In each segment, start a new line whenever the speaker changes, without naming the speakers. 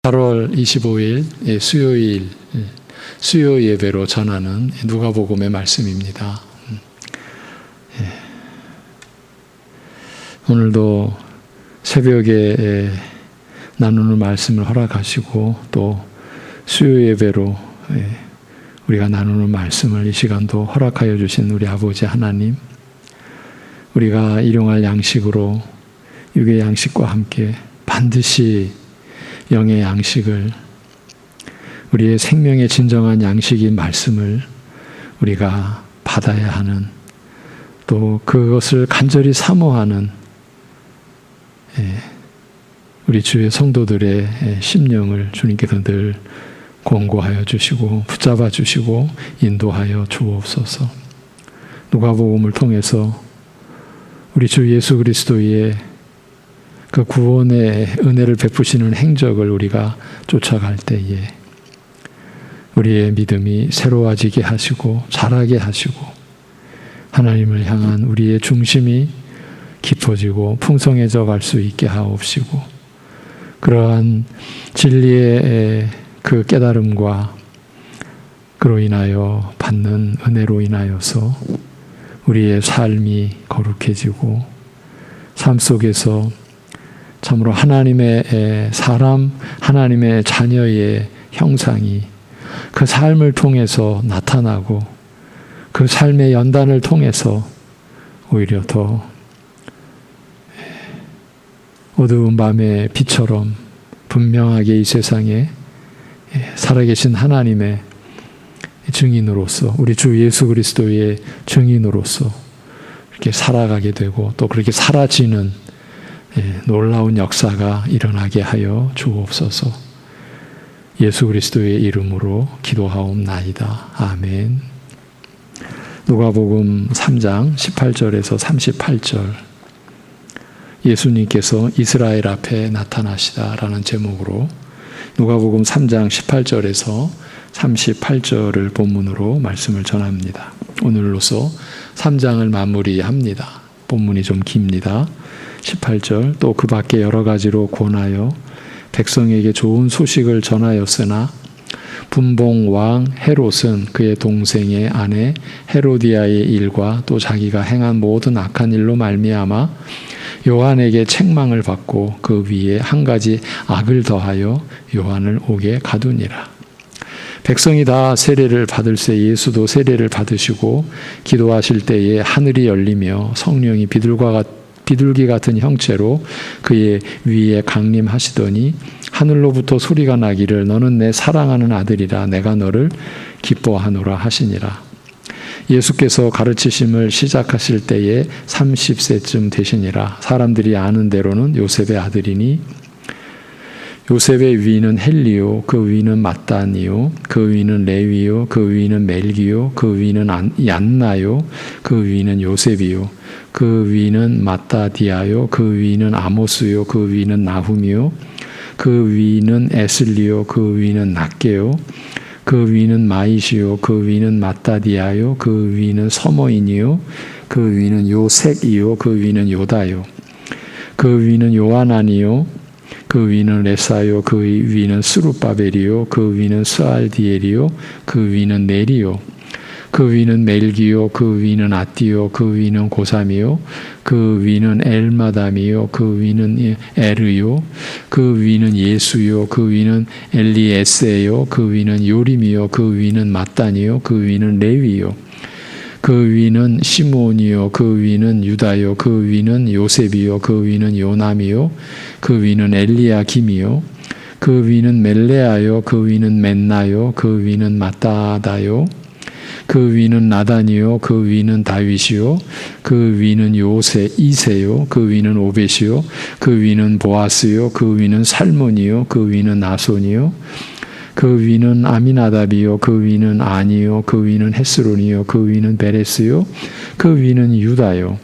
8월 25일 수요일 수요 예배로 전하는 누가복음의 말씀입니다. 오늘도 새벽에 나누는 말씀을 허락하시고 또 수요 예배로 우리가 나누는 말씀을 이 시간도 허락하여 주신 우리 아버지 하나님, 우리가 일용할 양식으로 육의 양식과 함께 반드시 영의 양식을, 우리의 생명의 진정한 양식인 말씀을 우리가 받아야 하는, 또 그것을 간절히 사모하는 우리 주의 성도들의 심령을 주님께서 늘 권고하여 주시고 붙잡아 주시고 인도하여 주옵소서. 누가복음을 통해서 우리 주 예수 그리스도의 그 구원의 은혜를 베푸시는 행적을 우리가 쫓아갈 때에 우리의 믿음이 새로워지게 하시고 자라게 하시고 하나님을 향한 우리의 중심이 깊어지고 풍성해져 갈 수 있게 하옵시고, 그러한 진리의 그 깨달음과 그로 인하여 받는 은혜로 인하여서 우리의 삶이 거룩해지고 삶 속에서 참으로 하나님의 사람, 하나님의 자녀의 형상이 그 삶을 통해서 나타나고 그 삶의 연단을 통해서 오히려 더 어두운 밤의 빛처럼 분명하게 이 세상에 살아계신 하나님의 증인으로서, 우리 주 예수 그리스도의 증인으로서 이렇게 살아가게 되고 또 그렇게 사라지는 놀라운 역사가 일어나게 하여 주옵소서. 예수 그리스도의 이름으로 기도하옵나이다. 아멘. 누가복음 3장 18절에서 38절, 예수님께서 이스라엘 앞에 나타나시다라는 제목으로 누가복음 3장 18절에서 38절을 본문으로 말씀을 전합니다. 오늘로서 3장을 마무리합니다. 본문이 좀 깁니다. 18절, 또 그 밖에 여러 가지로 권하여 백성에게 좋은 소식을 전하였으나 분봉 왕 헤롯은 그의 동생의 아내 헤로디아의 일과 또 자기가 행한 모든 악한 일로 말미암아 요한에게 책망을 받고 그 위에 한 가지 악을 더하여 요한을 옥에 가두니라. 백성이 다 세례를 받을새 예수도 세례를 받으시고 기도하실 때에 하늘이 열리며 성령이 비둘기 같은 형체로 그의 위에 강림하시더니 하늘로부터 소리가 나기를 너는 내 사랑하는 아들이라 내가 너를 기뻐하노라 하시니라. 예수께서 가르치심을 시작하실 때에 30세쯤 되시니라. 사람들이 아는 대로는 요셉의 아들이니 요셉의 위는 헬리요, 그 위는 마따니요, 그 위는 레위요, 그 위는 멜기요, 그 위는 얀나요, 그 위는 요셉이요, 그 위는 마따디아요, 그 위는 아모스요, 그 위는 나훔이요, 그 위는 에슬리요, 그 위는 낫게요, 그 위는 마이시요, 그 위는 마따디아요, 그 위는 서머인이요, 그 위는 요색이요, 그 위는 요다요, 그 위는 요하나니요, 그 위는 레사요, 그 위는 스룹바벨이요, 그 위는 스알디엘이요, 그 위는 네리요, 그 위는 멜기요, 그 위는 아띠요, 그 위는 고삼이요, 그 위는 엘마담이요, 그 위는 에르요, 그 위는 예수요, 그 위는 엘리에세요, 그 위는 요림이요, 그 위는 마따니요, 그 위는 레위요, 그 위는 시몬이요, 그 위는 유다요, 그 위는 요셉이요, 그 위는 요남이요, 그 위는 엘리야김이요, 그 위는 멜레아요, 그 위는 맨나요, 그 위는 마따다요, 그 위는 나단이요, 그 위는 다윗이요, 그 위는 이세요, 그 위는 오벳이요, 그 위는 보아스요, 그 위는 살몬이요, 그 위는 나손이요, 그 위는 아미나답이요, 그 위는 아니요, 그 위는 헤스론이요, 그 위는 베레스요, 그 위는 유다요,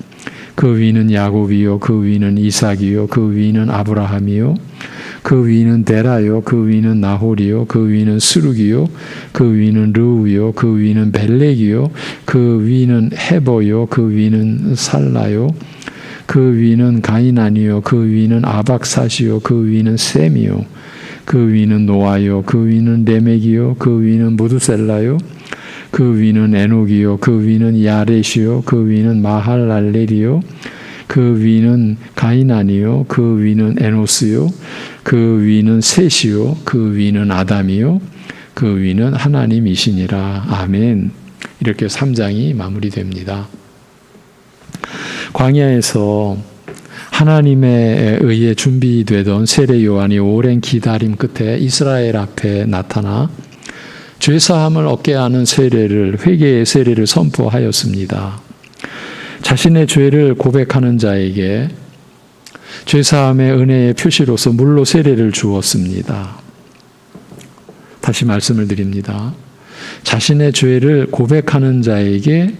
그 위는 야곱이요, 그 위는 이삭이요, 그 위는 아브라함이요, 그 위는 데라요, 그 위는 나홀이요, 그 위는 스룩이요, 그 위는 르우요, 그 위는 벨렉이요, 그 위는 헤버요, 그 위는 살라요, 그 위는 가이나니요, 그 위는 아박사시요, 그 위는 셈이요, 그 위는 노아요, 그 위는 레멕이요, 그 위는 무드셀라요, 그 위는 에녹이요, 그 위는 야렛이요, 그 위는 마할랄렐이요, 그 위는 가이난이요, 그 위는 에노스요, 그 위는 셋이요, 그 위는 아담이요, 그 위는 하나님이시니라. 아멘. 이렇게 3장이 마무리됩니다. 광야에서 하나님에 의해 준비되던 세례 요한이 오랜 기다림 끝에 이스라엘 앞에 나타나 죄사함을 얻게 하는 세례를, 회개의 세례를 선포하였습니다. 자신의 죄를 고백하는 자에게 죄사함의 은혜의 표시로서 물로 세례를 주었습니다. 다시 말씀을 드립니다. 자신의 죄를 고백하는 자에게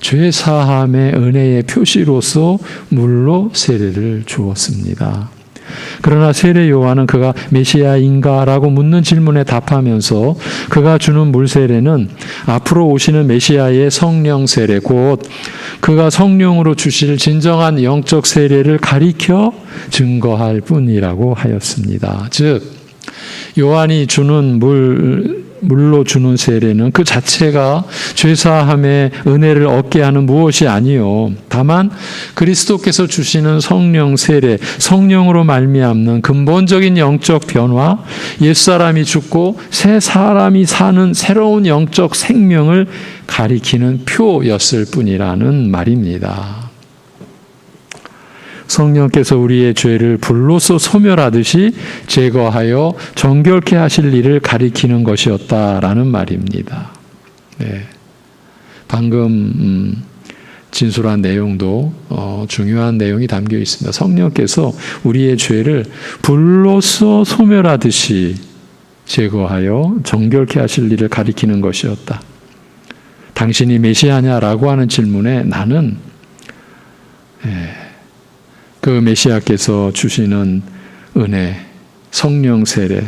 죄사함의 은혜의 표시로서 물로 세례를 주었습니다. 그러나 세례 요한은 그가 메시아인가? 라고 묻는 질문에 답하면서 그가 주는 물 세례는 앞으로 오시는 메시아의 성령 세례, 곧 그가 성령으로 주실 진정한 영적 세례를 가리켜 증거할 뿐이라고 하였습니다. 즉 요한이 주는 물로 주는 세례는 그 자체가 죄사함의 은혜를 얻게 하는 무엇이 아니요, 다만 그리스도께서 주시는 성령 세례, 성령으로 말미암는 근본적인 영적 변화, 옛사람이 죽고 새 사람이 사는 새로운 영적 생명을 가리키는 표였을 뿐이라는 말입니다. 성령께서 우리의 죄를 불로써 소멸하듯이 제거하여 정결케 하실 일을 가리키는 것이었다라는 말입니다. 네. 방금 진술한 내용도 중요한 내용이 담겨 있습니다. 성령께서 우리의 죄를 불로써 소멸하듯이 제거하여 정결케 하실 일을 가리키는 것이었다. 당신이 메시아냐라고 하는 질문에 나는 그 메시아께서 주시는 은혜, 성령 세례,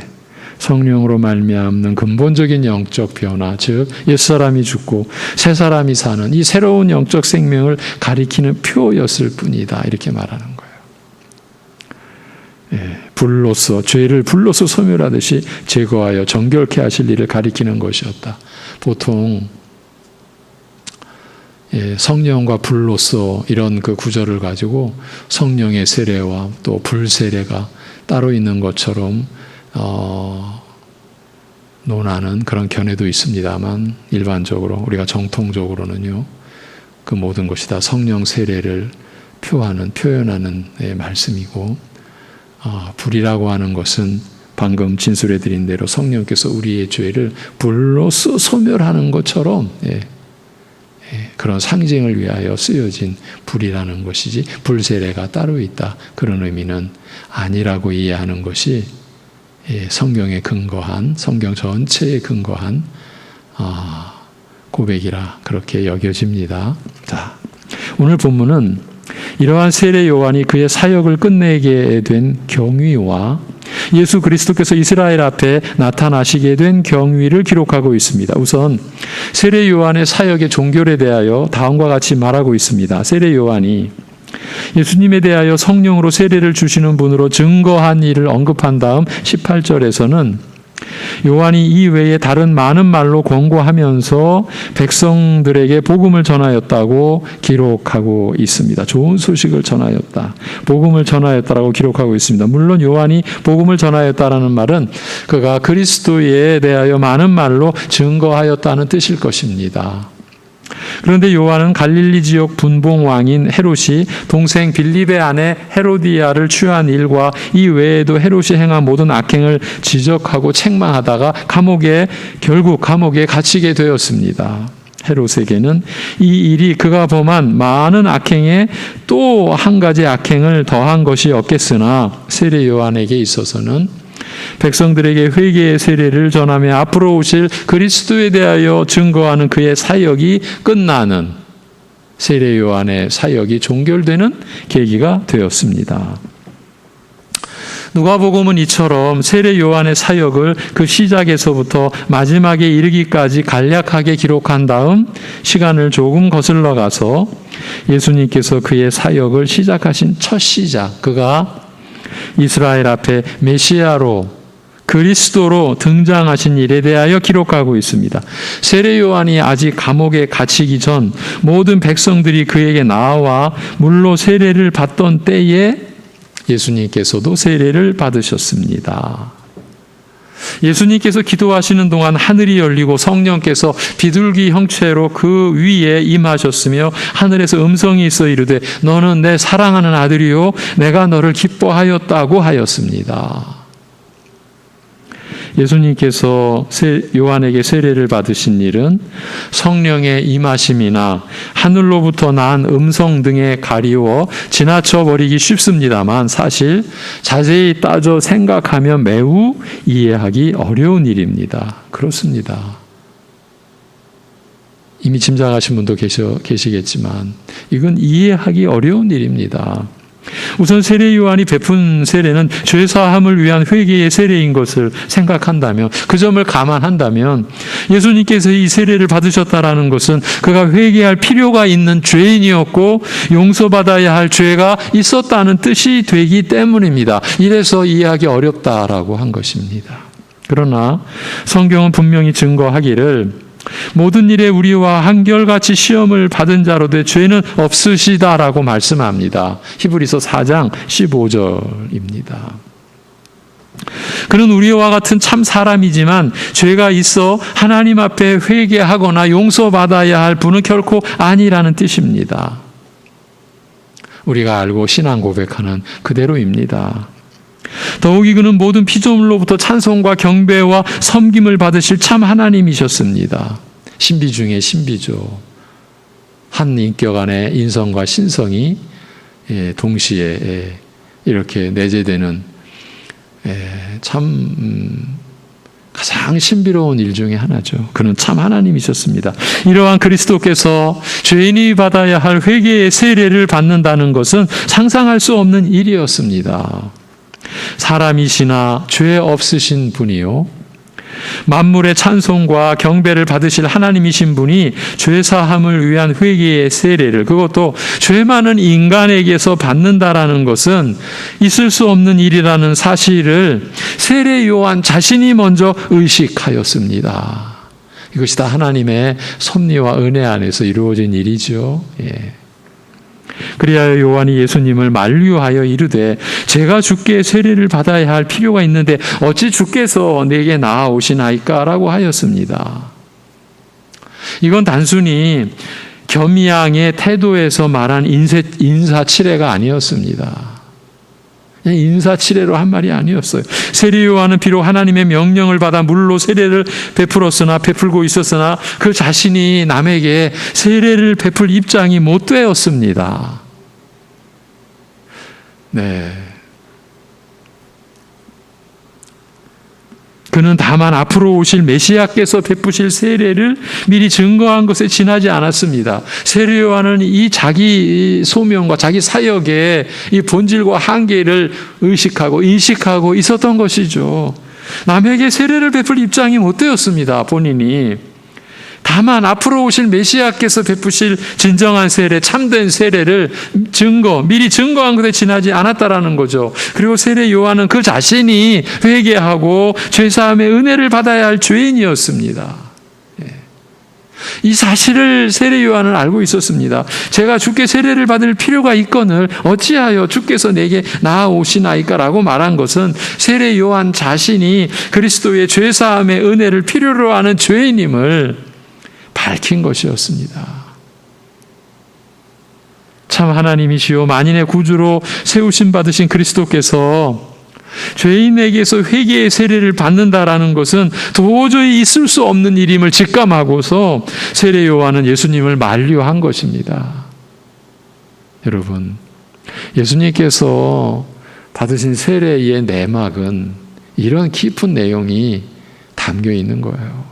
성령으로 말미암는 근본적인 영적 변화, 즉 옛사람이 죽고 새 사람이 사는 이 새로운 영적 생명을 가리키는 표였을 뿐이다, 이렇게 말하는 거예요. 불로써, 죄를 불로써 소멸하듯이 제거하여 정결케 하실 일을 가리키는 것이었다. 보통 성령과 불로써 이런 그 구절을 가지고 성령의 세례와 또 불 세례가 따로 있는 것처럼 논하는 그런 견해도 있습니다만, 일반적으로 우리가 정통적으로는요, 그 모든 것이 다 성령 세례를 표현하는 말씀이고, 불이라고 하는 것은 방금 진술해 드린 대로 성령께서 우리의 죄를 불로써 소멸하는 것처럼 그런 상징을 위하여 쓰여진 불이라는 것이지, 불세례가 따로 있다, 그런 의미는 아니라고 이해하는 것이 성경에 근거한, 성경 전체에 근거한 고백이라 그렇게 여겨집니다. 자, 오늘 본문은 이러한 세례 요한이 그의 사역을 끝내게 된 경위와 예수 그리스도께서 이스라엘 앞에 나타나시게 된 경위를 기록하고 있습니다. 우선 세례 요한의 사역의 종결에 대하여 다음과 같이 말하고 있습니다. 세례 요한이 예수님에 대하여 성령으로 세례를 주시는 분으로 증거한 일을 언급한 다음 18절에서는 요한이 이 외에 다른 많은 말로 권고하면서 백성들에게 복음을 전하였다고 기록하고 있습니다. 좋은 소식을 전하였다, 복음을 전하였다라고 기록하고 있습니다. 물론 요한이 복음을 전하였다라는 말은 그가 그리스도에 대하여 많은 말로 증거하였다는 뜻일 것입니다. 그런데 요한은 갈릴리 지역 분봉 왕인 헤롯이 동생 빌립의 아내 헤로디아를 취한 일과 이 외에도 헤롯이 행한 모든 악행을 지적하고 책망하다가 결국 감옥에 갇히게 되었습니다. 헤롯에게는 이 일이 그가 범한 많은 악행에 또 한 가지 악행을 더한 것이 없겠으나 세례 요한에게 있어서는 백성들에게 회개의 세례를 전하며 앞으로 오실 그리스도에 대하여 증거하는 그의 사역이 끝나는, 세례 요한의 사역이 종결되는 계기가 되었습니다. 누가복음은 이처럼 세례 요한의 사역을 그 시작에서부터 마지막에 이르기까지 간략하게 기록한 다음 시간을 조금 거슬러 가서 예수님께서 그의 사역을 시작하신 첫 시작, 그가 이스라엘 앞에 메시아로 그리스도로 등장하신 일에 대하여 기록하고 있습니다. 세례 요한이 아직 감옥에 갇히기 전 모든 백성들이 그에게 나와 물로 세례를 받던 때에 예수님께서도 세례를 받으셨습니다. 예수님께서 기도하시는 동안 하늘이 열리고 성령께서 비둘기 형체로 그 위에 임하셨으며 하늘에서 음성이 있어 이르되 너는 내 사랑하는 아들이요 내가 너를 기뻐하였다고 하였습니다. 예수님께서 요한에게 세례를 받으신 일은 성령의 임하심이나 하늘로부터 난 음성 등에 가리워 지나쳐 버리기 쉽습니다만 사실 자세히 따져 생각하면 매우 이해하기 어려운 일입니다. 그렇습니다. 이미 짐작하신 분도 계시겠지만 이건 이해하기 어려운 일입니다. 우선 세례 요한이 베푼 세례는 죄사함을 위한 회개의 세례인 것을 생각한다면, 그 점을 감안한다면 예수님께서 이 세례를 받으셨다라는 것은 그가 회개할 필요가 있는 죄인이었고 용서받아야 할 죄가 있었다는 뜻이 되기 때문입니다. 이래서 이해하기 어렵다라고 한 것입니다. 그러나 성경은 분명히 증거하기를 모든 일에 우리와 한결같이 시험을 받은 자로되 죄는 없으시다라고 말씀합니다. 히브리서 4장 15절입니다. 그는 우리와 같은 참 사람이지만 죄가 있어 하나님 앞에 회개하거나 용서받아야 할 분은 결코 아니라는 뜻입니다. 우리가 알고 신앙 고백하는 그대로입니다. 더욱이 그는 모든 피조물로부터 찬송과 경배와 섬김을 받으실 참 하나님이셨습니다. 신비 중에 신비죠. 한 인격 안에 인성과 신성이 동시에 이렇게 내재되는 참 가장 신비로운 일 중에 하나죠. 그는 참 하나님이셨습니다. 이러한 그리스도께서 죄인이 받아야 할 회개의 세례를 받는다는 것은 상상할 수 없는 일이었습니다. 사람이시나 죄 없으신 분이요 만물의 찬송과 경배를 받으실 하나님이신 분이 죄사함을 위한 회개의 세례를, 그것도 죄 많은 인간에게서 받는다라는 것은 있을 수 없는 일이라는 사실을 세례 요한 자신이 먼저 의식하였습니다. 이것이 다 하나님의 섭리와 은혜 안에서 이루어진 일이죠. 그리하여 요한이 예수님을 만류하여 이르되 제가 주께 세례를 받아야 할 필요가 있는데 어찌 주께서 내게 나아오시나이까 라고 하였습니다. 이건 단순히 겸양의 태도에서 말한 인사치레가 아니었습니다. 인사치레로 한 말이 아니었어요. 세례 요한은 비록 하나님의 명령을 받아 물로 세례를 베풀고 있었으나 그 자신이 남에게 세례를 베풀 입장이 못 되었습니다. 그는 다만 앞으로 오실 메시아께서 베푸실 세례를 미리 증거한 것에 지나지 않았습니다. 세례 요한은 이 자기 소명과 자기 사역의 이 본질과 한계를 의식하고 인식하고 있었던 것이죠. 남에게 세례를 베풀 입장이 못 되었습니다. 본인이. 다만 앞으로 오실 메시아께서 베푸실 진정한 세례, 참된 세례를 미리 증거한 것에 지나지 않았다라는 거죠. 그리고 세례 요한은 그 자신이 회개하고 죄사함의 은혜를 받아야 할 죄인이었습니다. 이 사실을 세례 요한은 알고 있었습니다. 제가 주께 세례를 받을 필요가 있거늘 어찌하여 주께서 내게 나아오시나이까 라고 말한 것은 세례 요한 자신이 그리스도의 죄사함의 은혜를 필요로 하는 죄인임을 밝힌 것이었습니다. 참 하나님이시요 만인의 구주로 세우심 받으신 그리스도께서 죄인에게서 회개의 세례를 받는다라는 것은 도저히 있을 수 없는 일임을 직감하고서 세례 요한은 예수님을 만류한 것입니다. 여러분, 예수님께서 받으신 세례의 내막은 이런 깊은 내용이 담겨 있는 거예요.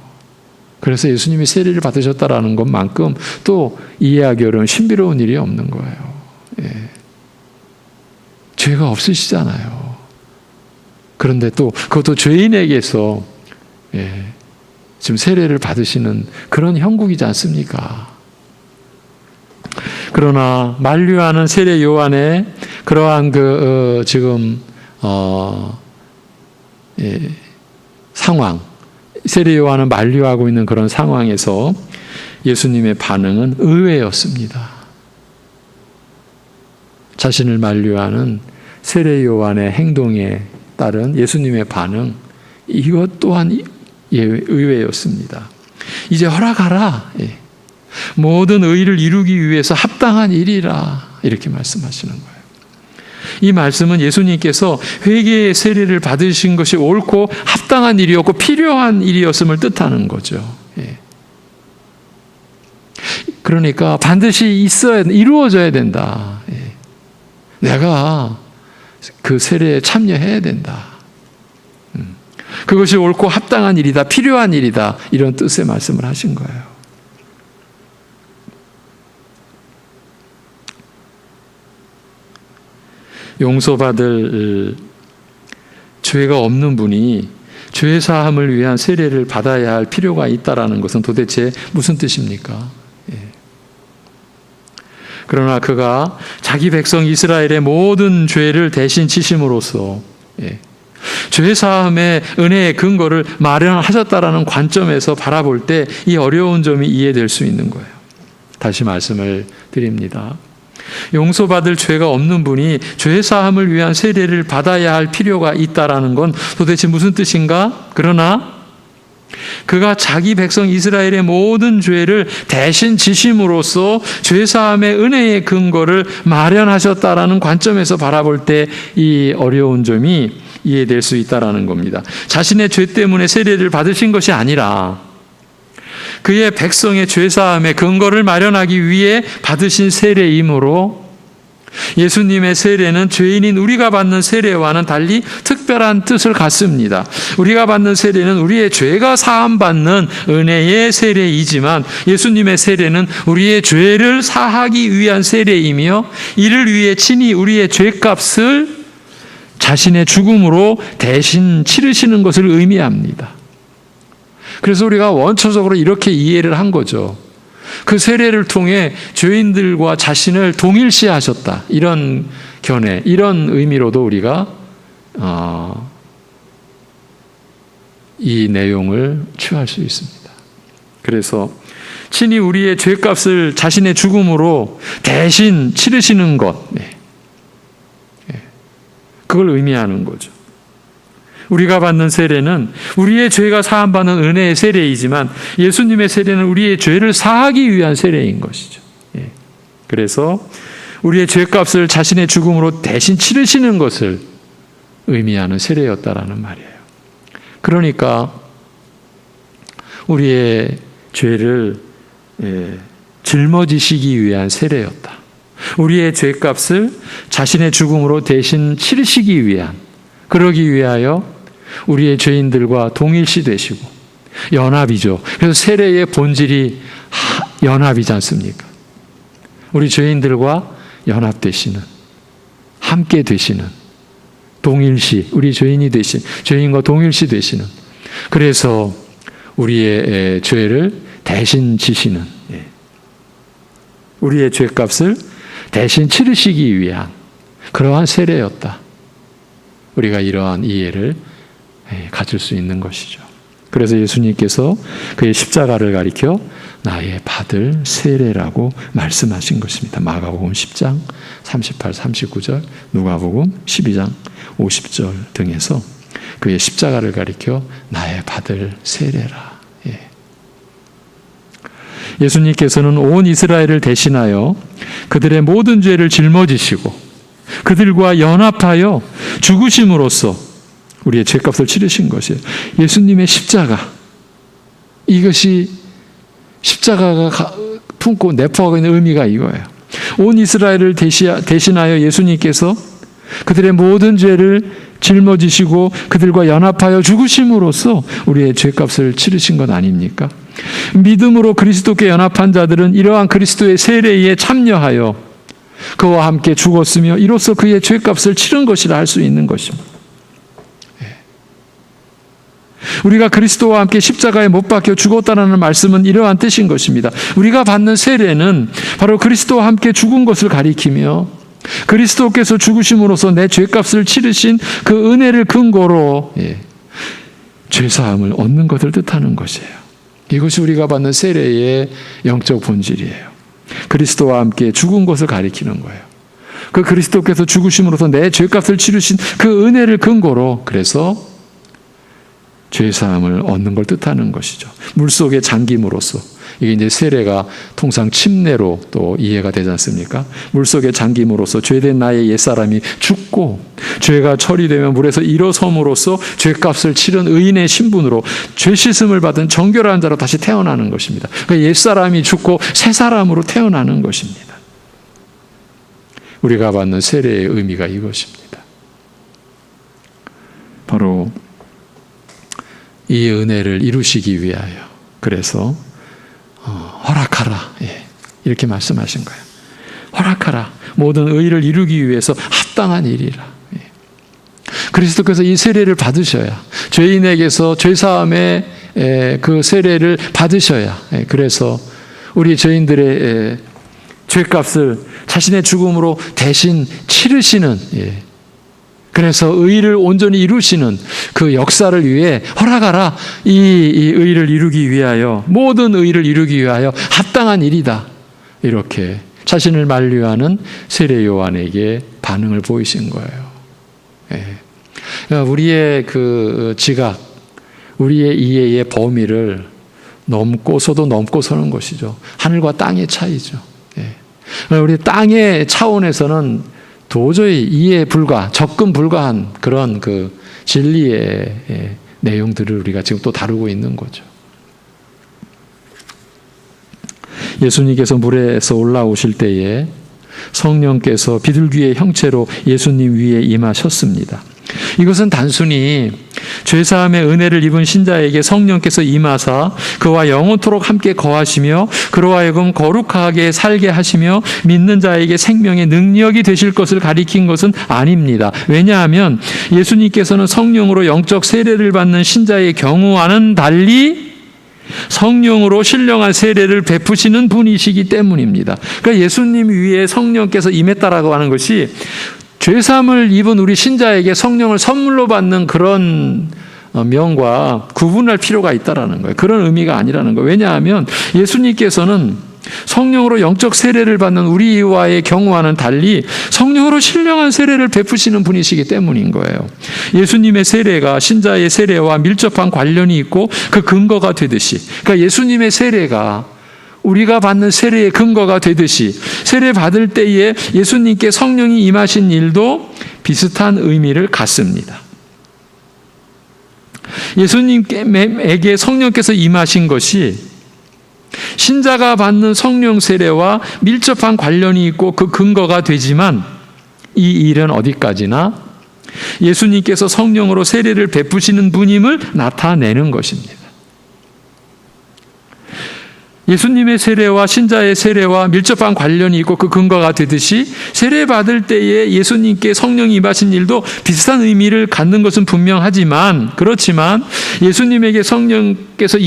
그래서 예수님이 세례를 받으셨다라는 것만큼 또 이해하기 어려운 신비로운 일이 없는 거예요. 죄가 없으시잖아요. 그런데 또 그것도 죄인에게서 지금 세례를 받으시는 그런 형국이지 않습니까? 그러나 만류하는 세례 요한의 그러한 상황, 세례 요한은 만류하고 있는 그런 상황에서 예수님의 반응은 의외였습니다. 자신을 만류하는 세례 요한의 행동에 따른 예수님의 반응, 이것 또한 의외였습니다. 이제 허락하라. 모든 의를 이루기 위해서 합당한 일이라. 이렇게 말씀하시는 거예요. 이 말씀은 예수님께서 회개의 세례를 받으신 것이 옳고 합당한 일이었고 필요한 일이었음을 뜻하는 거죠. 그러니까 반드시 이루어져야 된다. 내가 그 세례에 참여해야 된다. 그것이 옳고 합당한 일이다, 필요한 일이다, 이런 뜻의 말씀을 하신 거예요. 용서받을 죄가 없는 분이 죄 사함을 위한 세례를 받아야 할 필요가 있다라는 것은 도대체 무슨 뜻입니까? 그러나 그가 자기 백성 이스라엘의 모든 죄를 대신 지심으로써 죄 사함의 은혜의 근거를 마련하셨다라는 관점에서 바라볼 때 이 어려운 점이 이해될 수 있는 거예요. 다시 말씀을 드립니다. 용서받을 죄가 없는 분이 죄 사함을 위한 세례를 받아야 할 필요가 있다라는 건 도대체 무슨 뜻인가? 그러나 그가 자기 백성 이스라엘의 모든 죄를 대신 지심으로써 죄 사함의 은혜의 근거를 마련하셨다라는 관점에서 바라볼 때 이 어려운 점이 이해될 수 있다라는 겁니다. 자신의 죄 때문에 세례를 받으신 것이 아니라 그의 백성의 죄 사함의 근거를 마련하기 위해 받으신 세례이므로 예수님의 세례는 죄인인 우리가 받는 세례와는 달리 특별한 뜻을 갖습니다. 우리가 받는 세례는 우리의 죄가 사함받는 은혜의 세례이지만 예수님의 세례는 우리의 죄를 사하기 위한 세례이며 이를 위해 친히 우리의 죄값을 자신의 죽음으로 대신 치르시는 것을 의미합니다. 그래서 우리가 원초적으로 이렇게 이해를 한 거죠. 그 세례를 통해 죄인들과 자신을 동일시하셨다. 이런 견해, 이런 의미로도 우리가 이 내용을 취할 수 있습니다. 그래서 친히 우리의 죄값을 자신의 죽음으로 대신 치르시는 것, 그걸 의미하는 거죠. 우리가 받는 세례는 우리의 죄가 사함받는 은혜의 세례이지만 예수님의 세례는 우리의 죄를 사하기 위한 세례인 것이죠. 그래서 우리의 죄값을 자신의 죽음으로 대신 치르시는 것을 의미하는 세례였다라는 말이에요. 그러니까 우리의 죄를 짊어지시기 위한 세례였다. 우리의 죄값을 자신의 죽음으로 대신 치르시기 위한, 그러기 위하여 우리의 죄인들과 동일시 되시고 연합이죠. 그래서 세례의 본질이 연합이지 않습니까? 우리 죄인들과 연합되시는, 함께 되시는, 동일시, 우리 죄인이 되신, 죄인과 동일시 되시는, 그래서 우리의 죄를 대신 지시는, 우리의 죄값을 대신 치르시기 위한 그러한 세례였다. 우리가 이러한 이해를 가질 수 있는 것이죠. 그래서 예수님께서 그의 십자가를 가리켜 나의 받을 세례라고 말씀하신 것입니다. 마가복음 10장 38, 39절, 누가복음 12장 50절 등에서 그의 십자가를 가리켜 나의 받을 세례라. 예수님께서는 온 이스라엘을 대신하여 그들의 모든 죄를 짊어지시고 그들과 연합하여 죽으심으로써 우리의 죄값을 치르신 것이에요. 예수님의 십자가, 이것이 십자가가 품고 내포하고 있는 의미가 이거예요. 온 이스라엘을 대신하여 예수님께서 그들의 모든 죄를 짊어지시고 그들과 연합하여 죽으심으로써 우리의 죄값을 치르신 것 아닙니까? 믿음으로 그리스도께 연합한 자들은 이러한 그리스도의 세례에 참여하여 그와 함께 죽었으며 이로써 그의 죄값을 치른 것이라 할 수 있는 것입니다. 우리가 그리스도와 함께 십자가에 못 박혀 죽었다는 말씀은 이러한 뜻인 것입니다. 우리가 받는 세례는 바로 그리스도와 함께 죽은 것을 가리키며 그리스도께서 죽으심으로써 내 죄값을 치르신 그 은혜를 근거로 죄사함을 얻는 것을 뜻하는 것이에요. 이것이 우리가 받는 세례의 영적 본질이에요. 그리스도와 함께 죽은 것을 가리키는 거예요. 그 그리스도께서 죽으심으로써 내 죄값을 치르신 그 은혜를 근거로 그래서 죄사함을 얻는 걸 뜻하는 것이죠. 물속에 잠김으로써 이게 이제 세례가 통상 침례로 또 이해가 되지 않습니까? 물속에 잠김으로써 죄된 나의 옛사람이 죽고 죄가 처리되면 물에서 일어섬으로써 죄값을 치른 의인의 신분으로 죄 씻음을 받은 정결한 자로 다시 태어나는 것입니다. 그러니까 옛사람이 죽고 새 사람으로 태어나는 것입니다. 우리가 받는 세례의 의미가 이것입니다. 바로 이 은혜를 이루시기 위하여 그래서 허락하라 이렇게 말씀하신 거예요. 허락하라. 모든 의를 이루기 위해서 합당한 일이라. 그리스도께서 이 세례를 받으셔야 죄인에게서 죄사함의 그 세례를 받으셔야 그래서 우리 죄인들의 죄값을 자신의 죽음으로 대신 치르시는 그래서 의를 온전히 이루시는 그 역사를 위해 허락하라. 이 의를 이루기 위하여 모든 의를 이루기 위하여 합당한 일이다. 이렇게 자신을 만류하는 세례 요한에게 반응을 보이신 거예요. 그러니까 우리의 그 지각, 우리의 이해의 범위를 넘고서도 넘고서는 것이죠. 하늘과 땅의 차이죠. 우리 땅의 차원에서는 도저히 이해 불가, 접근 불가한 그런 그 진리의 내용들을 우리가 지금 또 다루고 있는 거죠. 예수님께서 물에서 올라오실 때에 성령께서 비둘기의 형체로 예수님 위에 임하셨습니다. 이것은 단순히 죄사함의 은혜를 입은 신자에게 성령께서 임하사 그와 영원토록 함께 거하시며 그로 하여금 거룩하게 살게 하시며 믿는 자에게 생명의 능력이 되실 것을 가리킨 것은 아닙니다. 왜냐하면 예수님께서는 성령으로 영적 세례를 받는 신자의 경우와는 달리 성령으로 신령한 세례를 베푸시는 분이시기 때문입니다. 그러니까 예수님 위에 성령께서 임했다라고 하는 것이 죄사함을 입은 우리 신자에게 성령을 선물로 받는 그런 명과 구분할 필요가 있다라는 거예요. 그런 의미가 아니라는 거예요. 왜냐하면 예수님께서는 성령으로 영적 세례를 받는 우리와의 경우와는 달리 성령으로 신령한 세례를 베푸시는 분이시기 때문인 거예요. 예수님의 세례가 신자의 세례와 밀접한 관련이 있고 그 근거가 되듯이, 그러니까 예수님의 세례가 우리가 받는 세례의 근거가 되듯이 세례 받을 때에 예수님께 성령이 임하신 일도 비슷한 의미를 갖습니다. 예수님에게 성령께서 임하신 것이 신자가 받는 성령 세례와 밀접한 관련이 있고 그 근거가 되지만 이 일은 어디까지나 예수님께서 성령으로 세례를 베푸시는 분임을 나타내는 것입니다. 예수님의 세례와 신자의 세례와 밀접한 관련이 있고 그 근거가 되듯이 세례 받을 때에 예수님께 성령이 임하신 일도 비슷한 의미를 갖는 것은 분명하지만 그렇지만 예수님께 성령께서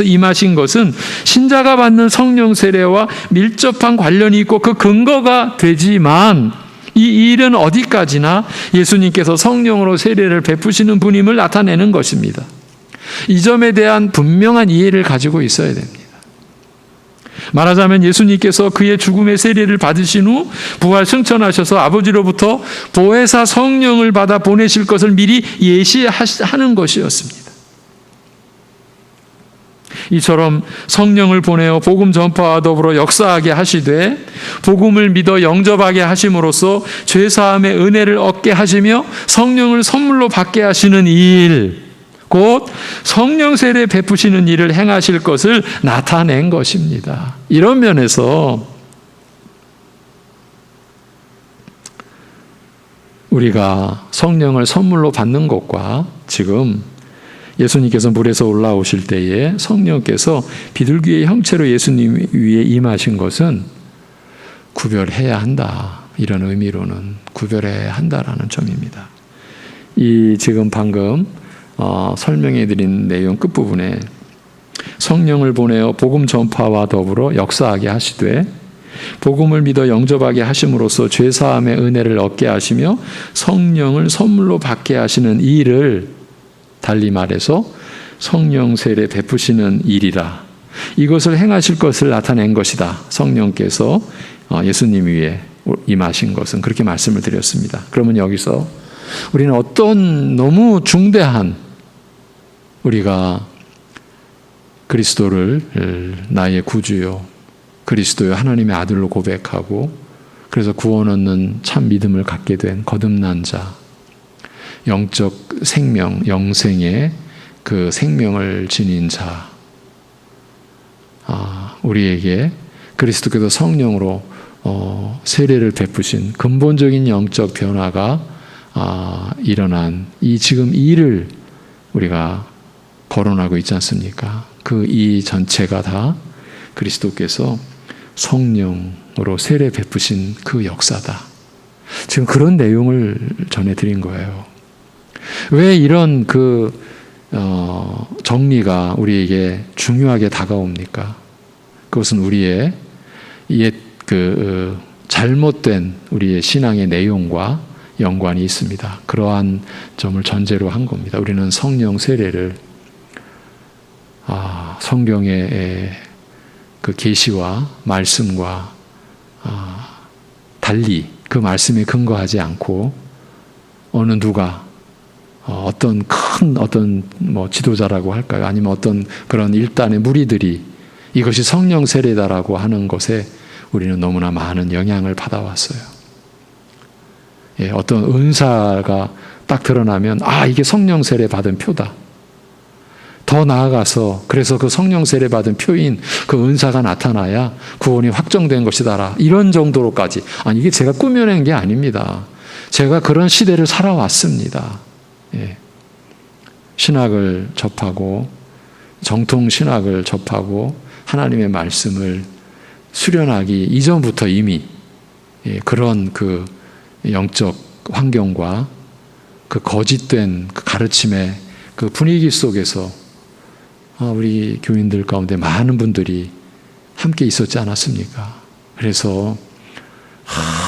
임하신 것은 신자가 받는 성령 세례와 밀접한 관련이 있고 그 근거가 되지만 이 일은 어디까지나 예수님께서 성령으로 세례를 베푸시는 분임을 나타내는 것입니다. 이 점에 대한 분명한 이해를 가지고 있어야 됩니다. 말하자면 예수님께서 그의 죽음의 세례를 받으신 후 부활 승천하셔서 아버지로부터 보혜사 성령을 받아 보내실 것을 미리 예시하는 것이었습니다. 이처럼 성령을 보내어 복음 전파와 더불어 역사하게 하시되 복음을 믿어 영접하게 하심으로써 죄사함의 은혜를 얻게 하시며 성령을 선물로 받게 하시는 일, 곧 성령 세례 베푸시는 일을 행하실 것을 나타낸 것입니다. 이런 면에서 우리가 성령을 선물로 받는 것과 지금 예수님께서 물에서 올라오실 때에 성령께서 비둘기의 형체로 예수님 위에 임하신 것은 구별해야 한다. 이런 의미로는 구별해야 한다라는 점입니다. 이 지금 방금 설명해 드린 내용 끝부분에 성령을 보내어 복음 전파와 더불어 역사하게 하시되 복음을 믿어 영접하게 하심으로써 죄사함의 은혜를 얻게 하시며 성령을 선물로 받게 하시는 이 일을 달리 말해서 성령 세례 베푸시는 일이라. 이것을 행하실 것을 나타낸 것이다. 성령께서 예수님 위에 임하신 것은 그렇게 말씀을 드렸습니다. 그러면 여기서 우리는 어떤 너무 중대한 우리가 그리스도를 나의 구주요 그리스도요 하나님의 아들로 고백하고 그래서 구원 얻는 참 믿음을 갖게 된 거듭난 자, 영적 생명, 영생의 그 생명을 지닌 자, 우리에게 그리스도께서 성령으로 세례를 베푸신 근본적인 영적 변화가 일어난 지금 이 일을 우리가 거론하고 있지 않습니까? 그 이 전체가 다 그리스도께서 성령으로 세례 베푸신 그 역사다. 지금 그런 내용을 전해드린 거예요. 왜 이런 정리가 우리에게 중요하게 다가옵니까? 그것은 우리의 잘못된 우리의 신앙의 내용과 연관이 있습니다. 그러한 점을 전제로 한 겁니다. 우리는 성령 세례를 성경의 그 계시와 말씀과 달리 그 말씀에 근거하지 않고 어느 누가 어떤 지도자라고 할까요? 아니면 어떤 그런 일단의 무리들이 이것이 성령 세례다라고 하는 것에 우리는 너무나 많은 영향을 받아왔어요. 어떤 은사가 딱 드러나면 이게 성령 세례 받은 표다. 더 나아가서 그래서 그 성령 세례 받은 표인 그 은사가 나타나야 구원이 확정된 것이다라. 이런 정도로까지. 이게 제가 꾸며낸 게 아닙니다. 제가 그런 시대를 살아왔습니다. 신학을 접하고 정통 신학을 접하고 하나님의 말씀을 수련하기 이전부터 이미 그런 그 영적 환경과 그 거짓된 그 가르침의 그 분위기 속에서 우리 교인들 가운데 많은 분들이 함께 있었지 않았습니까? 그래서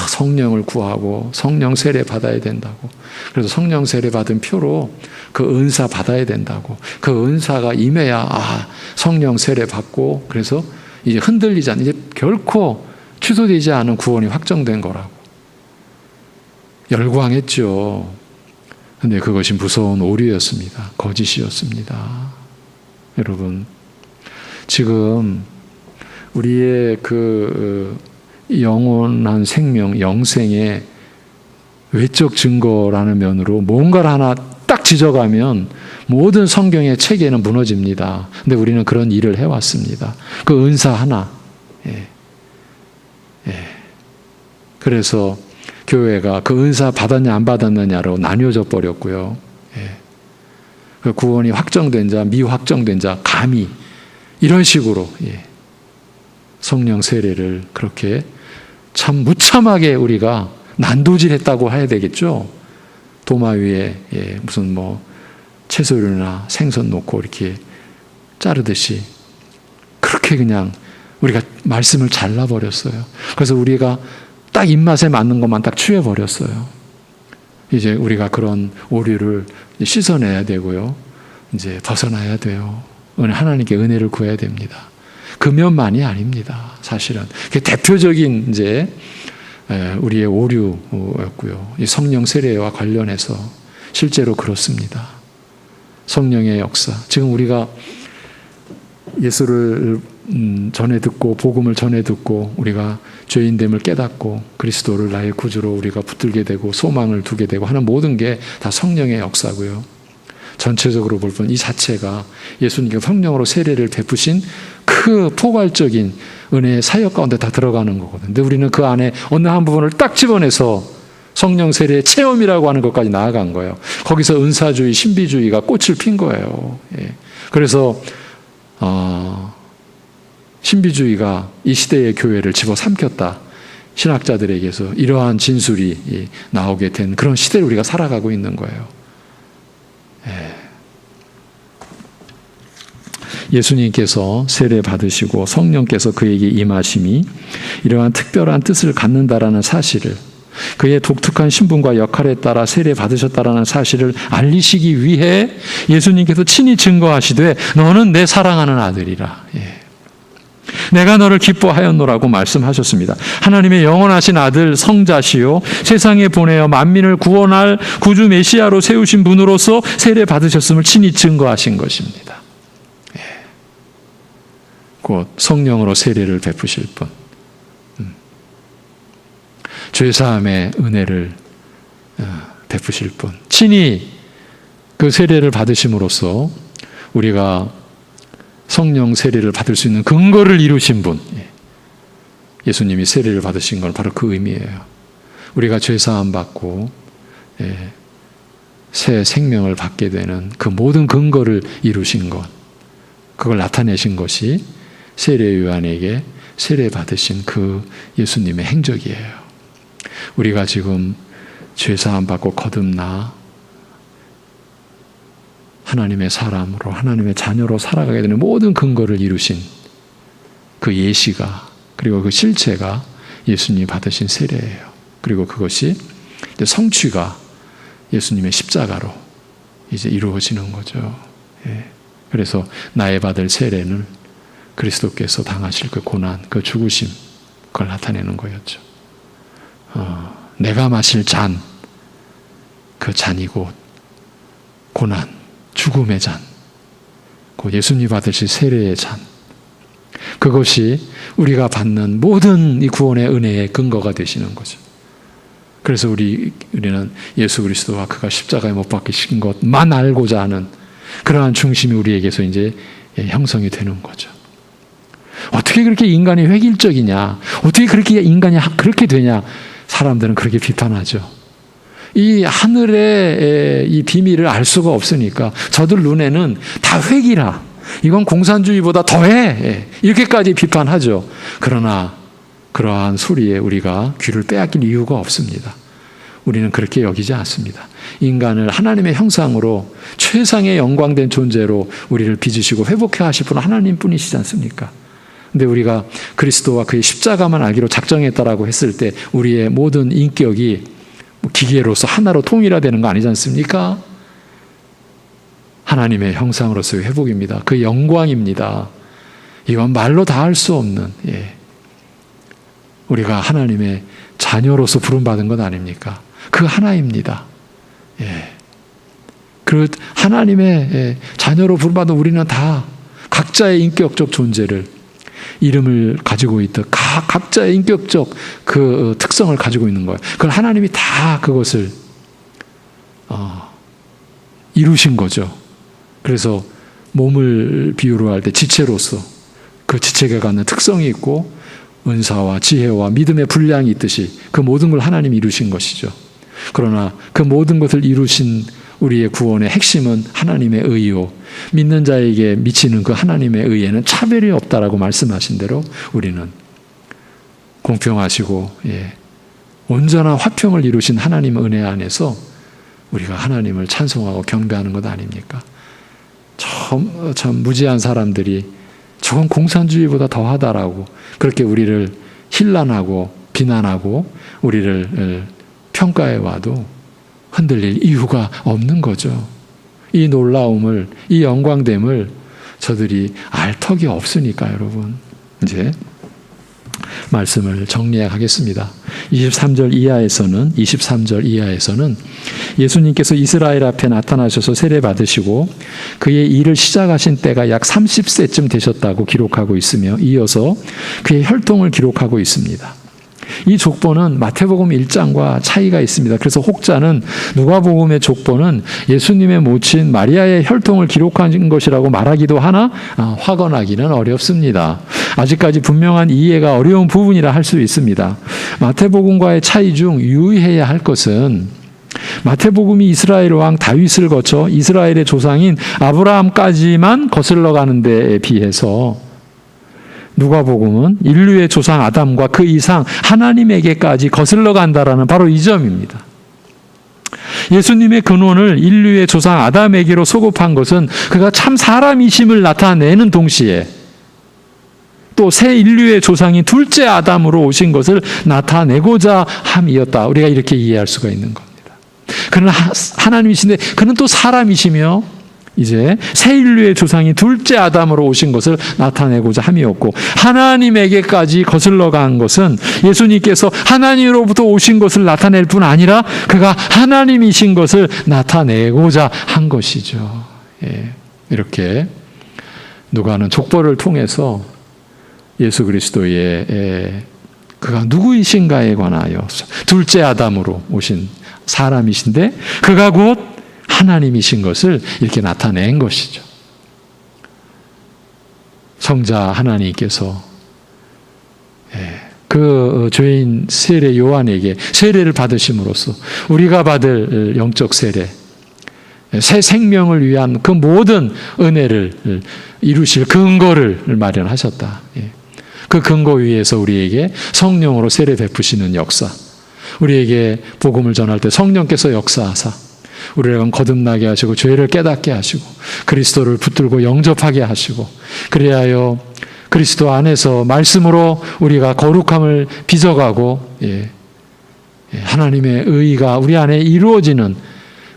성령을 구하고 성령 세례 받아야 된다고. 그래서 성령 세례 받은 표로 그 은사 받아야 된다고. 그 은사가 임해야 성령 세례 받고 그래서 이제 흔들리지 않는, 이제 결코 취소되지 않은 구원이 확정된 거라고. 열광했죠. 근데 그것이 무서운 오류였습니다. 거짓이었습니다. 여러분, 지금 우리의 그 영원한 생명, 영생의 외적 증거라는 면으로 뭔가를 하나 딱 지져가면 모든 성경의 체계는 무너집니다. 근데 우리는 그런 일을 해왔습니다. 그 은사 하나. 그래서 교회가 그 은사 받았냐 안 받았느냐로 나뉘어져 버렸고요. 그 구원이 확정된 자, 미확정된 자, 감히 이런 식으로 성령 세례를 그렇게 참 무참하게 우리가 난도질했다고 해야 되겠죠. 도마 위에 무슨 채소류나 생선 놓고 이렇게 자르듯이 그렇게 그냥 우리가 말씀을 잘라버렸어요. 그래서 우리가 딱 입맛에 맞는 것만 딱 취해버렸어요. 이제 우리가 그런 오류를 씻어내야 되고요. 이제 벗어나야 돼요. 하나님께 은혜를 구해야 됩니다. 그 면만이 아닙니다. 사실은. 그게 대표적인 이제 우리의 오류였고요. 이 성령 세례와 관련해서 실제로 그렇습니다. 성령의 역사. 지금 우리가 예수를 전해 듣고 복음을 전해 듣고 우리가 죄인됨을 깨닫고 그리스도를 나의 구주로 우리가 붙들게 되고 소망을 두게 되고 하는 모든 게 다 성령의 역사고요. 전체적으로 볼 뻔 이 자체가 예수님께서 성령으로 세례를 베푸신 그 포괄적인 은혜의 사역 가운데 다 들어가는 거거든요. 근데 우리는 그 안에 어느 한 부분을 딱 집어내서 성령 세례의 체험이라고 하는 것까지 나아간 거예요. 거기서 은사주의, 신비주의가 꽃을 핀 거예요. 그래서 신비주의가 이 시대의 교회를 집어삼켰다. 신학자들에게서 이러한 진술이 나오게 된 그런 시대를 우리가 살아가고 있는 거예요. 예수님께서 세례 받으시고 성령께서 그에게 임하심이 이러한 특별한 뜻을 갖는다라는 사실을 그의 독특한 신분과 역할에 따라 세례받으셨다라는 사실을 알리시기 위해 예수님께서 친히 증거하시되 너는 내 사랑하는 아들이라. 내가 너를 기뻐하였노라고 말씀하셨습니다. 하나님의 영원하신 아들 성자시요 세상에 보내어 만민을 구원할 구주 메시아로 세우신 분으로서 세례받으셨음을 친히 증거하신 것입니다. 곧 성령으로 세례를 베푸실 분, 죄사함의 은혜를 베푸실 분, 친히 그 세례를 받으심으로써 우리가 성령 세례를 받을 수 있는 근거를 이루신 분, 예수님이 세례를 받으신 건 바로 그 의미예요. 우리가 죄사함 받고 새 생명을 받게 되는 그 모든 근거를 이루신 것, 그걸 나타내신 것이 세례 요한에게 세례 받으신 그 예수님의 행적이에요. 우리가 지금 죄사함 받고 거듭나 하나님의 사람으로, 하나님의 자녀로 살아가게 되는 모든 근거를 이루신 그 예시가, 그리고 그 실체가 예수님이 받으신 세례예요. 그리고 그것이 이제 성취가 예수님의 십자가로 이제 이루어지는 거죠. 그래서 나의 받을 세례는 그리스도께서 당하실 그 고난, 그 죽으심, 그걸 나타내는 거였죠. 내가 마실 잔, 그 잔이 곧 고난, 죽음의 잔, 곧 예수님이 받으실 세례의 잔, 그것이 우리가 받는 모든 이 구원의 은혜의 근거가 되시는 거죠. 그래서 우리는 예수 그리스도와 그가 십자가에 못 박히신 것만 알고자 하는 그러한 중심이 우리에게서 이제 형성이 되는 거죠. 어떻게 그렇게 인간이 획일적이냐? 어떻게 그렇게 인간이 그렇게 되냐? 사람들은 그렇게 비판하죠. 이 하늘의 이 비밀을 알 수가 없으니까 저들 눈에는 다 획이라. 이건 공산주의보다 더해. 이렇게까지 비판하죠. 그러나 그러한 소리에 우리가 귀를 빼앗길 이유가 없습니다. 우리는 그렇게 여기지 않습니다. 인간을 하나님의 형상으로 최상의 영광된 존재로 우리를 빚으시고 회복해 하실 분은 하나님 뿐이시지 않습니까? 근데 우리가 그리스도와 그의 십자가만 알기로 작정했다라고 했을 때 우리의 모든 인격이 기계로서 하나로 통일화되는 거 아니지 않습니까? 하나님의 형상으로서의 회복입니다. 그 영광입니다. 이건 말로 다 할 수 없는, 우리가 하나님의 자녀로서 부름받은 것 아닙니까? 그 하나입니다. 그 하나님의 자녀로 부름받은 우리는 다 각자의 인격적 존재를, 이름을 가지고 있듯 각자의 인격적 그 특성을 가지고 있는 거예요. 그걸 하나님이 다 그것을 이루신 거죠. 그래서 몸을 비유로 할 때 지체로서 그 지체가 갖는 특성이 있고 은사와 지혜와 믿음의 분량이 있듯이 그 모든 걸 하나님이 이루신 것이죠. 그러나 그 모든 것을 이루신 우리의 구원의 핵심은 하나님의 의요, 믿는 자에게 미치는 그 하나님의 의에는 차별이 없다라고 말씀하신 대로 우리는 공평하시고 온전한 화평을 이루신 하나님의 은혜 안에서 우리가 하나님을 찬송하고 경배하는 것 아닙니까? 참 무지한 사람들이 저건 공산주의보다 더하다라고 그렇게 우리를 힐난하고 비난하고 우리를 평가해 와도 흔들릴 이유가 없는 거죠. 이 놀라움을, 이 영광됨을 저들이 알 턱이 없으니까 여러분. 이제 말씀을 정리하겠습니다. 23절 이하에서는 예수님께서 이스라엘 앞에 나타나셔서 세례 받으시고 그의 일을 시작하신 때가 약 30세쯤 되셨다고 기록하고 있으며 이어서 그의 혈통을 기록하고 있습니다. 이 족보는 마태복음 1장과 차이가 있습니다. 그래서 혹자는 누가복음의 족보는 예수님의 모친 마리아의 혈통을 기록한 것이라고 말하기도 하나 확언하기는 어렵습니다. 아직까지 분명한 이해가 어려운 부분이라 할 수 있습니다. 마태복음과의 차이 중 유의해야 할 것은 마태복음이 이스라엘 왕 다윗을 거쳐 이스라엘의 조상인 아브라함까지만 거슬러 가는 데에 비해서 누가복음은 인류의 조상 아담과 그 이상 하나님에게까지 거슬러 간다라는 바로 이 점입니다. 예수님의 근원을 인류의 조상 아담에게로 소급한 것은 그가 참 사람이심을 나타내는 동시에 또 새 인류의 조상인 둘째 아담으로 오신 것을 나타내고자 함이었다. 우리가 이렇게 이해할 수가 있는 겁니다. 그는 하나님이신데 그는 또 사람이시며 이제 새 인류의 조상이 둘째 아담으로 오신 것을 나타내고자 함이었고, 하나님에게까지 거슬러 간 것은 예수님께서 하나님으로부터 오신 것을 나타낼 뿐 아니라 그가 하나님이신 것을 나타내고자 한 것이죠. 예, 이렇게 누가는 족보를 통해서 예수 그리스도의 그가 누구이신가에 관하여 둘째 아담으로 오신 사람이신데 그가 곧 하나님이신 것을 이렇게 나타낸 것이죠. 성자 하나님께서 그 죄인 세례 요한에게 세례를 받으심으로써 우리가 받을 영적 세례, 새 생명을 위한 그 모든 은혜를 이루실 근거를 마련하셨다. 그 근거 위에서 우리에게 성령으로 세례 베푸시는 역사, 우리에게 복음을 전할 때 성령께서 역사하사 우리를 거듭나게 하시고 죄를 깨닫게 하시고 그리스도를 붙들고 영접하게 하시고, 그리하여 그리스도 안에서 말씀으로 우리가 거룩함을 빚어가고 하나님의 의가 우리 안에 이루어지는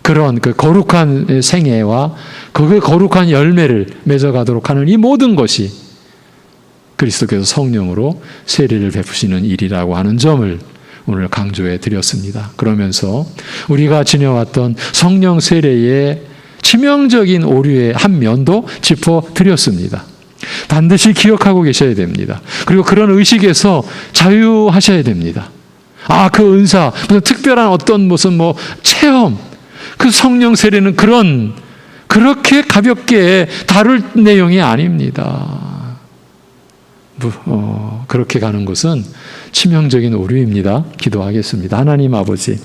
그런 그 거룩한 생애와 그 거룩한 열매를 맺어가도록 하는 이 모든 것이 그리스도께서 성령으로 세례를 베푸시는 일이라고 하는 점을 오늘 강조해 드렸습니다. 그러면서 우리가 지녀왔던 성령 세례의 치명적인 오류의 한 면도 짚어 드렸습니다. 반드시 기억하고 계셔야 됩니다. 그리고 그런 의식에서 자유하셔야 됩니다. 그 은사, 무슨 특별한 어떤 무슨 체험, 그 성령 세례는 그렇게 가볍게 다룰 내용이 아닙니다. 그렇게 가는 것은 치명적인 오류입니다. 기도하겠습니다. 하나님 아버지,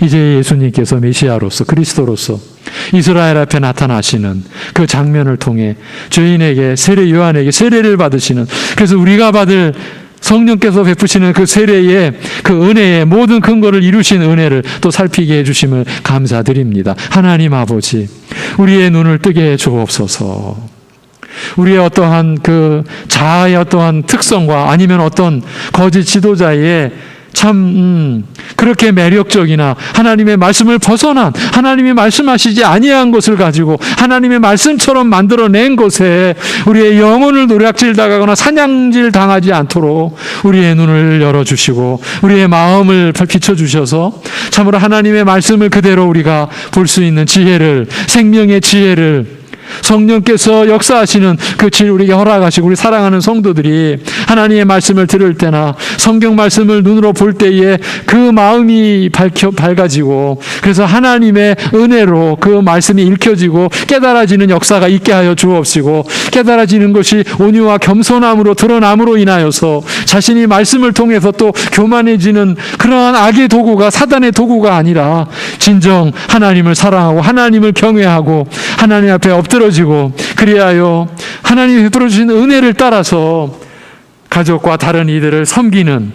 이제 예수님께서 메시아로서 그리스도로서 이스라엘 앞에 나타나시는 그 장면을 통해 죄인에게 요한에게 세례를 받으시는, 그래서 우리가 받을 성령께서 베푸시는 그 세례의 그 은혜의 모든 근거를 이루신 은혜를 또 살피게 해주심을 감사드립니다. 하나님 아버지, 우리의 눈을 뜨게 해 주옵소서. 우리의 어떠한 그 자아의 어떠한 특성과 아니면 어떤 거짓 지도자의 참 그렇게 매력적이나 하나님의 말씀을 벗어난, 하나님이 말씀하시지 아니한 것을 가지고 하나님의 말씀처럼 만들어낸 것에 우리의 영혼을 노략질 당하거나 사냥질 당하지 않도록 우리의 눈을 열어주시고 우리의 마음을 비춰주셔서 참으로 하나님의 말씀을 그대로 우리가 볼 수 있는 지혜를, 생명의 지혜를 성령께서 역사하시는 그 질 우리에게 허락하시고, 우리 사랑하는 성도들이 하나님의 말씀을 들을 때나 성경 말씀을 눈으로 볼 때에 그 마음이 밝아지고, 그래서 하나님의 은혜로 그 말씀이 읽혀지고 깨달아지는 역사가 있게 하여 주옵시고, 깨달아지는 것이 온유와 겸손함으로 드러남으로 인하여서 자신이 말씀을 통해서 또 교만해지는 그러한 악의 도구가, 사단의 도구가 아니라 진정 하나님을 사랑하고 하나님을 경외하고 하나님 앞에 엎드러지고, 그리하여 하나님이 베풀어 주신 은혜를 따라서 가족과 다른 이들을 섬기는,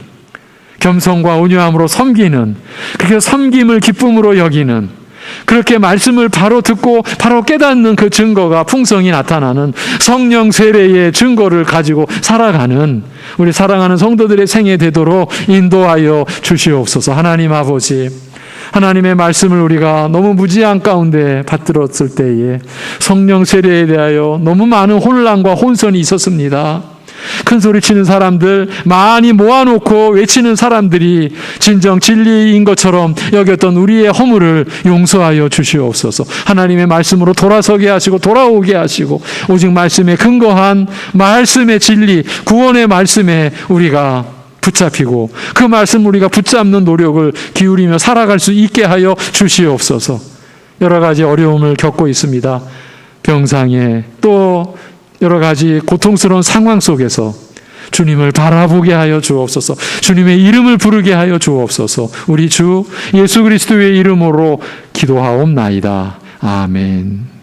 겸손과 온유함으로 섬기는, 그렇게 섬김을 기쁨으로 여기는, 그렇게 말씀을 바로 듣고 바로 깨닫는 그 증거가 풍성히 나타나는 성령 세례의 증거를 가지고 살아가는 우리 사랑하는 성도들의 생애 되도록 인도하여 주시옵소서. 하나님 아버지, 하나님의 말씀을 우리가 너무 무지한 가운데 받들었을 때에 성령 세례에 대하여 너무 많은 혼란과 혼선이 있었습니다. 큰 소리 치는 사람들, 많이 모아놓고 외치는 사람들이 진정 진리인 것처럼 여겼던 우리의 허물을 용서하여 주시옵소서. 하나님의 말씀으로 돌아서게 하시고 돌아오게 하시고, 오직 말씀에 근거한 말씀의 진리, 구원의 말씀에 우리가 붙잡히고 그 말씀 우리가 붙잡는 노력을 기울이며 살아갈 수 있게 하여 주시옵소서. 여러 가지 어려움을 겪고 있습니다. 병상에 또 여러 가지 고통스러운 상황 속에서 주님을 바라보게 하여 주옵소서. 주님의 이름을 부르게 하여 주옵소서. 우리 주 예수 그리스도의 이름으로 기도하옵나이다. 아멘.